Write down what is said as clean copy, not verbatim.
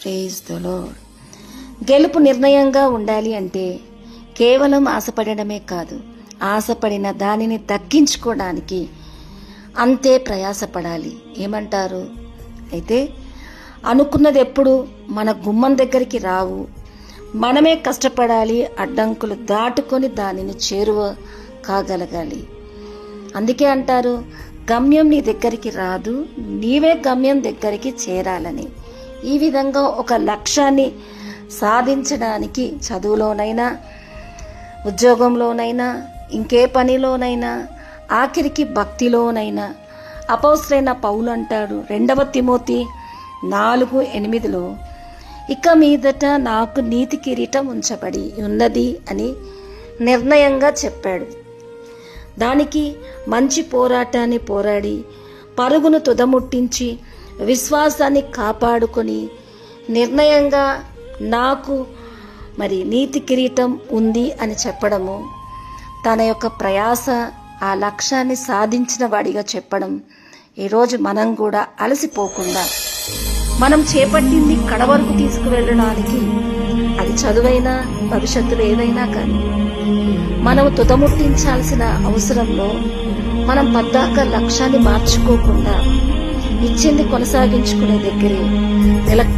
Praise the lord. గెలుపు నిర్ణయంగా ఉండాలి అంటే కేవలం ఆశపడడమే కాదు, ఆశపడిన దానిని దక్కించుకోవడానికి అంతే ప్రయాసపడాలి. ఏమంటారు? అయితే అనుకున్నది ఎప్పుడు మన గుమ్మం దగ్గరికి రావు, మనమే కష్టపడాలి, అడ్డంకులు దాటుకొని దానిని చేరువ కాగలగాలి. అందుకే అంటారు, గమ్యం నీ దగ్గరికి రాదు, నీవే గమ్యం దగ్గరికి చేరాలని. ఈ విధంగా ఒక లక్ష్యాన్ని సాధించడానికి చదువులోనైనా, ఉద్యోగంలోనైనా, ఇంకే పనిలోనైనా, ఆఖరికి భక్తిలోనైనా అపొస్తలుడైన పౌలు అంటాడు 2 తిమోతి 4:8, ఇక మీదట నాకు నీతి కిరీటం ఉంచబడి ఉన్నది అని నిర్ణయంగా చెప్పాడు. దానికి మంచి పోరాటాన్ని పోరాడి పరుగును తుదముట్టించి విశ్వాసాన్ని కాపాడుకొని నిర్ణయంగా నాకు నీతి కిరీటం ఉంది అని చెప్పడము, తన యొక్క ప్రయాస ఆ లక్ష్యాన్ని సాధించిన వాడిగా చెప్పడం. ఈరోజు మనం కూడా అలసిపోకుండా మనం చేపట్టింది కడవరకు తీసుకువెళ్ళడానికి, అది చదువైనా భవిష్యత్తులో ఏదైనా కానీ మనం తుదముట్టించాల్సిన అవసరంలో మనం పద్దాక లక్ష్యాన్ని మార్చుకోకుండా ఇచ్చింది కొనసాగించుకునే దగ్గరే